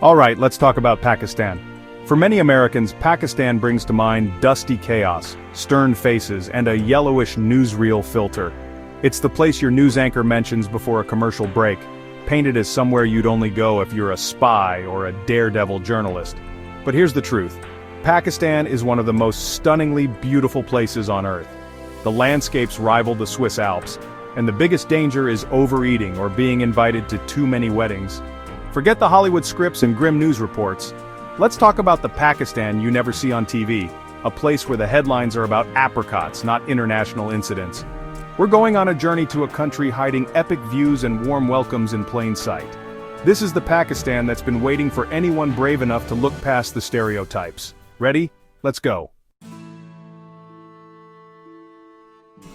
Alright, let's talk about Pakistan. For many Americans, Pakistan brings to mind dusty chaos, stern faces, and a yellowish newsreel filter. It's the place your news anchor mentions before a commercial break, painted as somewhere you'd only go if you're a spy or a daredevil journalist. But here's the truth. Pakistan is one of the most stunningly beautiful places on Earth. The landscapes rival the Swiss Alps, and the biggest danger is overeating or being invited to too many weddings. Forget the Hollywood scripts and grim news reports. Let's talk about the Pakistan you never see on TV, a place where the headlines are about apricots, not international incidents. We're going on a journey to a country hiding epic views and warm welcomes in plain sight. This is the Pakistan that's been waiting for anyone brave enough to look past the stereotypes. Ready? Let's go.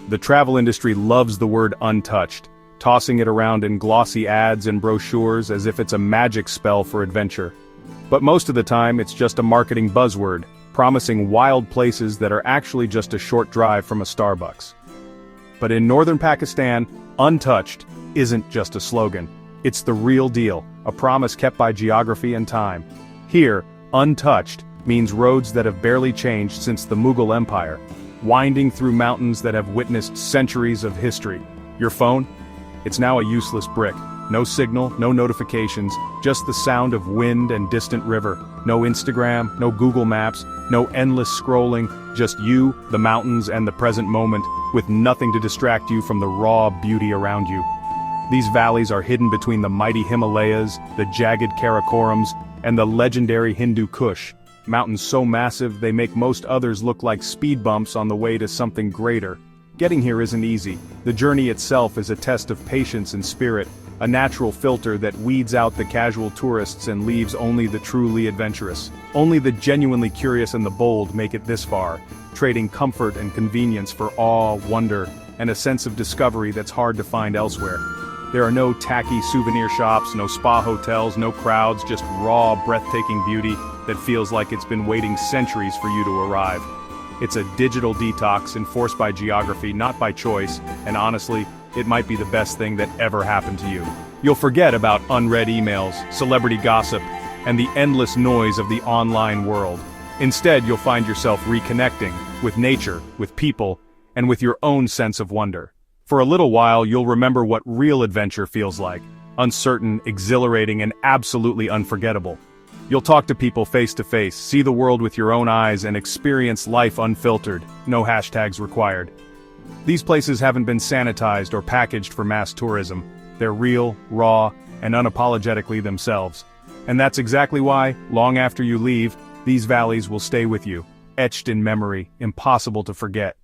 The travel industry loves the word untouched, tossing it around in glossy ads and brochures as if it's a magic spell for adventure. But most of the time, it's just a marketing buzzword, promising wild places that are actually just a short drive from a Starbucks. But in northern Pakistan, untouched isn't just a slogan. It's the real deal, a promise kept by geography and time. Here, untouched means roads that have barely changed since the Mughal Empire, winding through mountains that have witnessed centuries of history. Your phone? It's now a useless brick. No signal, no notifications, just the sound of wind and distant river. No Instagram, no Google Maps, no endless scrolling, just you, the mountains, and the present moment, with nothing to distract you from the raw beauty around you. These valleys are hidden between the mighty Himalayas, the jagged Karakorams, and the legendary Hindu Kush, mountains so massive they make most others look like speed bumps on the way to something greater. Getting here isn't easy. The journey itself is a test of patience and spirit, a natural filter that weeds out the casual tourists and leaves only the truly adventurous. Only the genuinely curious and the bold make it this far, trading comfort and convenience for awe, wonder, and a sense of discovery that's hard to find elsewhere. There are no tacky souvenir shops, no spa hotels, no crowds, just raw, breathtaking beauty that feels like it's been waiting centuries for you to arrive. It's a digital detox enforced by geography, not by choice, and honestly, it might be the best thing that ever happened to you. You'll forget about unread emails, celebrity gossip, and the endless noise of the online world. Instead, you'll find yourself reconnecting with nature, with people, and with your own sense of wonder. For a little while, you'll remember what real adventure feels like: uncertain, exhilarating, and absolutely unforgettable. You'll talk to people face to face, see the world with your own eyes, and experience life unfiltered, no hashtags required. These places haven't been sanitized or packaged for mass tourism. They're real, raw, and unapologetically themselves. And that's exactly why, long after you leave, these valleys will stay with you, etched in memory, impossible to forget.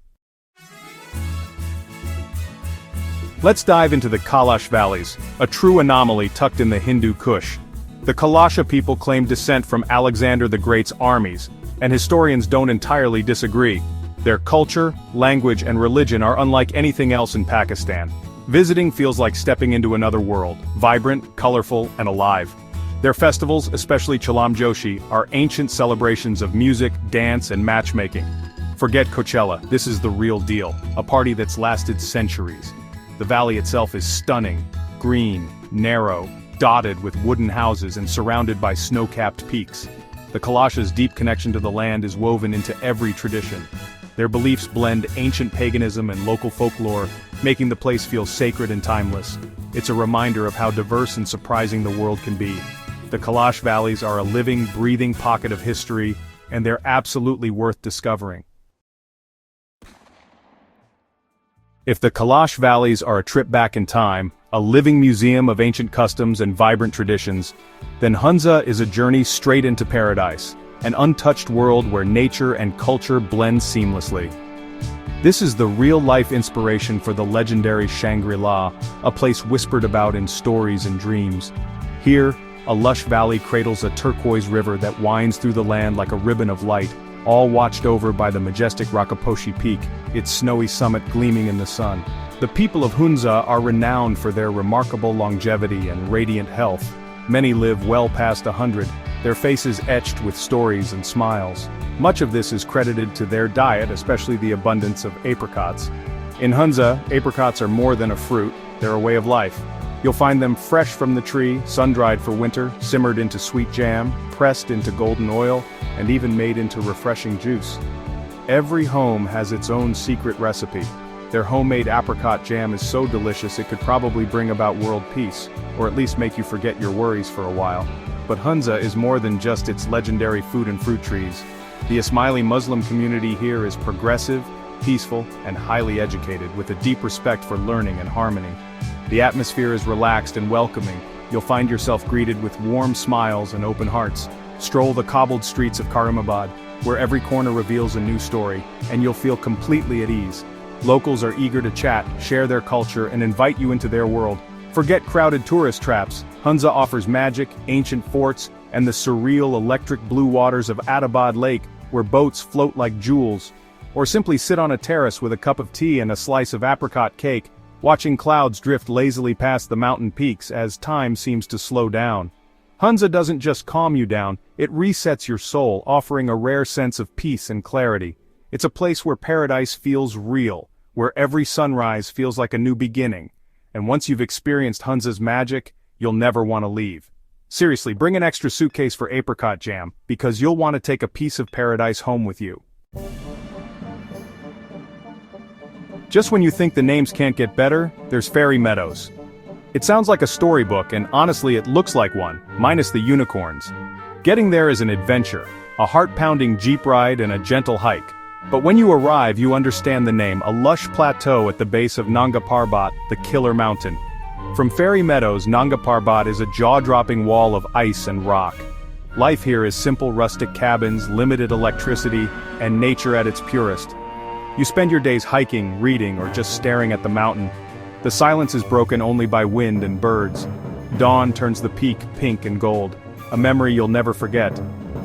Let's dive into the Kalash Valleys, a true anomaly tucked in the Hindu Kush. The Kalasha people claim descent from Alexander the Great's armies, and historians don't entirely disagree. Their culture, language, and religion are unlike anything else in Pakistan. Visiting feels like stepping into another world, vibrant, colorful, and alive. Their festivals, especially Chalam Joshi, are ancient celebrations of music, dance, and matchmaking. Forget Coachella, this is the real deal, a party that's lasted centuries. The valley itself is stunning, green, narrow, dotted with wooden houses and surrounded by snow-capped peaks. The Kalasha's deep connection to the land is woven into every tradition. Their beliefs blend ancient paganism and local folklore, making the place feel sacred and timeless. It's a reminder of how diverse and surprising the world can be. The Kalash Valleys are a living, breathing pocket of history, and they're absolutely worth discovering. If the Kalash Valleys are a trip back in time, a living museum of ancient customs and vibrant traditions, then Hunza is a journey straight into paradise, an untouched world where nature and culture blend seamlessly. This is the real-life inspiration for the legendary Shangri-La, a place whispered about in stories and dreams. Here, a lush valley cradles a turquoise river that winds through the land like a ribbon of light, all watched over by the majestic Rakaposhi Peak, its snowy summit gleaming in the sun. The people of Hunza are renowned for their remarkable longevity and radiant health. Many live well past 100, their faces etched with stories and smiles. Much of this is credited to their diet, especially the abundance of apricots. In Hunza, apricots are more than a fruit, they're a way of life. You'll find them fresh from the tree, sun-dried for winter, simmered into sweet jam, pressed into golden oil, and even made into refreshing juice. Every home has its own secret recipe. Their homemade apricot jam is so delicious it could probably bring about world peace, or at least make you forget your worries for a while. But Hunza is more than just its legendary food and fruit trees. The Ismaili Muslim community here is progressive, peaceful, and highly educated, with a deep respect for learning and harmony. The atmosphere is relaxed and welcoming. You'll find yourself greeted with warm smiles and open hearts. Stroll the cobbled streets of Karimabad, where every corner reveals a new story, and you'll feel completely at ease. Locals are eager to chat, share their culture, and invite you into their world. Forget crowded tourist traps. Hunza offers magic, ancient forts, and the surreal electric blue waters of Adabad Lake, where boats float like jewels. Or simply sit on a terrace with a cup of tea and a slice of apricot cake, watching clouds drift lazily past the mountain peaks as time seems to slow down. Hunza doesn't just calm you down, it resets your soul, offering a rare sense of peace and clarity. It's a place where paradise feels real, where every sunrise feels like a new beginning. And once you've experienced Hunza's magic, you'll never want to leave. Seriously, bring an extra suitcase for apricot jam, because you'll want to take a piece of paradise home with you. Just when you think the names can't get better, there's Fairy Meadows. It sounds like a storybook, and honestly it looks like one, minus the unicorns. Getting there is an adventure, a heart-pounding jeep ride and a gentle hike. But when you arrive you understand the name, a lush plateau at the base of Nanga Parbat, the Killer Mountain. From Fairy Meadows, Nanga Parbat is a jaw-dropping wall of ice and rock. Life here is simple rustic cabins, limited electricity, and nature at its purest. You spend your days hiking, reading, or just staring at the mountain. The silence is broken only by wind and birds. Dawn turns the peak pink and gold, a memory you'll never forget.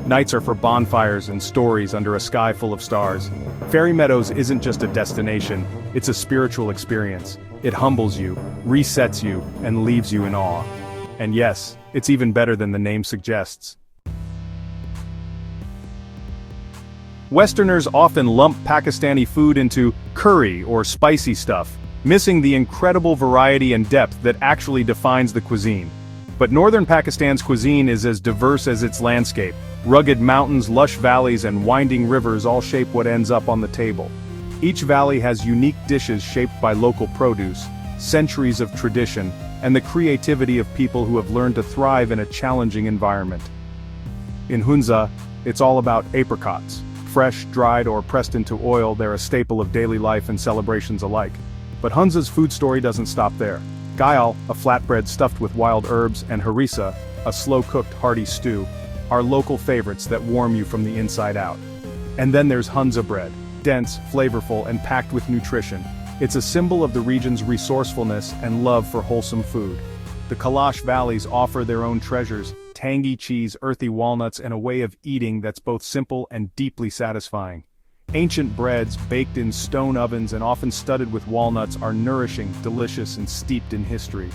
Nights are for bonfires and stories under a sky full of stars. Fairy Meadows isn't just a destination, it's a spiritual experience. It humbles you, resets you, and leaves you in awe. And yes, it's even better than the name suggests. Westerners often lump Pakistani food into curry or spicy stuff, missing the incredible variety and depth that actually defines the cuisine. But northern Pakistan's cuisine is as diverse as its landscape. Rugged mountains, lush valleys, and winding rivers all shape what ends up on the table. Each valley has unique dishes shaped by local produce, centuries of tradition, and the creativity of people who have learned to thrive in a challenging environment. In Hunza, it's all about apricots. Fresh, dried, or pressed into oil, they're a staple of daily life and celebrations alike. But Hunza's food story doesn't stop there. Gyal, a flatbread stuffed with wild herbs, and harissa, a slow-cooked hearty stew, are local favorites that warm you from the inside out. And then there's Hunza bread, dense, flavorful, and packed with nutrition. It's a symbol of the region's resourcefulness and love for wholesome food. The Kaghan valleys offer their own treasures, tangy cheese, earthy walnuts, and a way of eating that's both simple and deeply satisfying. Ancient breads, baked in stone ovens and often studded with walnuts, are nourishing, delicious, and steeped in history.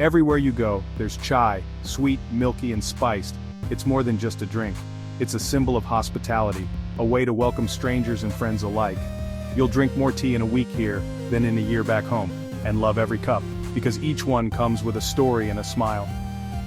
Everywhere you go, there's chai, sweet, milky, and spiced. It's more than just a drink. It's a symbol of hospitality, a way to welcome strangers and friends alike. You'll drink more tea in a week here than in a year back home, and love every cup, because each one comes with a story and a smile.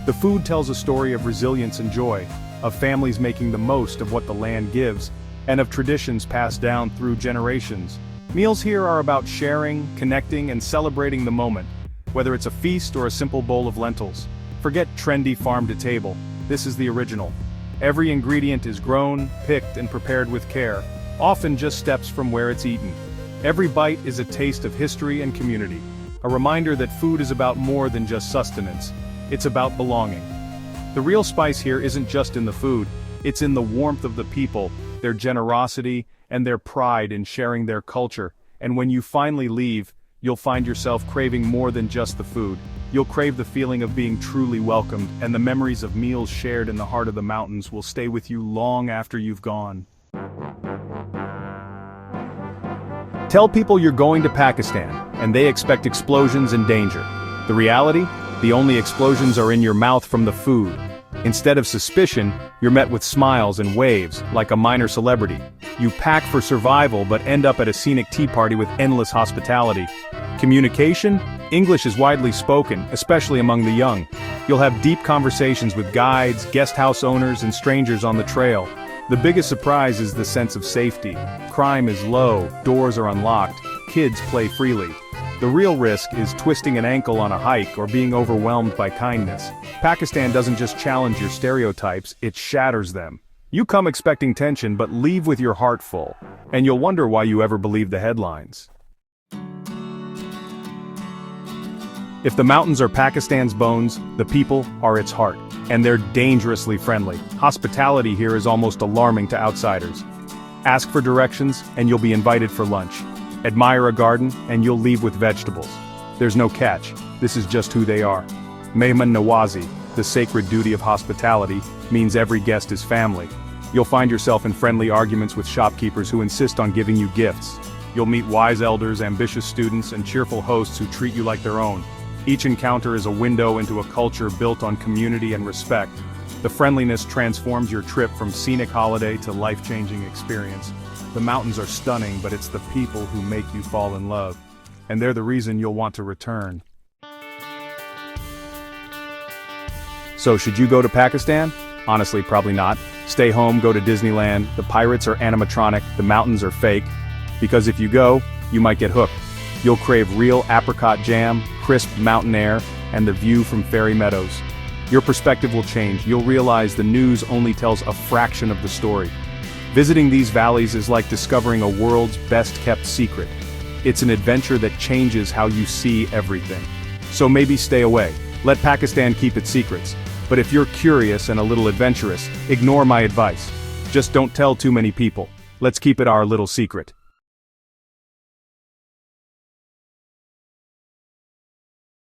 The food tells a story of resilience and joy, of families making the most of what the land gives, and of traditions passed down through generations. Meals here are about sharing, connecting, and celebrating the moment, whether it's a feast or a simple bowl of lentils. Forget trendy farm-to-table. This is the original. Every ingredient is grown, picked, and prepared with care, often just steps from where it's eaten. Every bite is a taste of history and community, a reminder that food is about more than just sustenance. It's about belonging. The real spice here isn't just in the food, it's in the warmth of the people, their generosity, and their pride in sharing their culture. And when you finally leave, you'll find yourself craving more than just the food. You'll crave the feeling of being truly welcomed, and the memories of meals shared in the heart of the mountains will stay with you long after you've gone. Tell people you're going to Pakistan, and they expect explosions and danger. The reality? The only explosions are in your mouth from the food. Instead of suspicion, you're met with smiles and waves, like a minor celebrity. You pack for survival but end up at a scenic tea party with endless hospitality. Communication? English is widely spoken, especially among the young. You'll have deep conversations with guides, guest house owners, and strangers on the trail. The biggest surprise is the sense of safety. Crime is low, doors are unlocked, kids play freely. The real risk is twisting an ankle on a hike or being overwhelmed by kindness. Pakistan doesn't just challenge your stereotypes, it shatters them. You come expecting tension but leave with your heart full, and you'll wonder why you ever believed the headlines. If the mountains are Pakistan's bones, the people are its heart, and they're dangerously friendly. Hospitality here is almost alarming to outsiders. Ask for directions, and you'll be invited for lunch. Admire a garden, and you'll leave with vegetables. There's no catch, this is just who they are. Mehman Nawazi, the sacred duty of hospitality, means every guest is family. You'll find yourself in friendly arguments with shopkeepers who insist on giving you gifts. You'll meet wise elders, ambitious students, and cheerful hosts who treat you like their own. Each encounter is a window into a culture built on community and respect. The friendliness transforms your trip from scenic holiday to life-changing experience. The mountains are stunning, but it's the people who make you fall in love. And they're the reason you'll want to return. So should you go to Pakistan? Honestly, probably not. Stay home, go to Disneyland. The pirates are animatronic, the mountains are fake. Because if you go, you might get hooked. You'll crave real apricot jam, crisp mountain air, and the view from fairy meadows. Your perspective will change. You'll realize the news only tells a fraction of the story. Visiting these valleys is like discovering a world's best-kept secret. It's an adventure that changes how you see everything. So maybe stay away. Let Pakistan keep its secrets. But if you're curious and a little adventurous, ignore my advice. Just don't tell too many people. Let's keep it our little secret.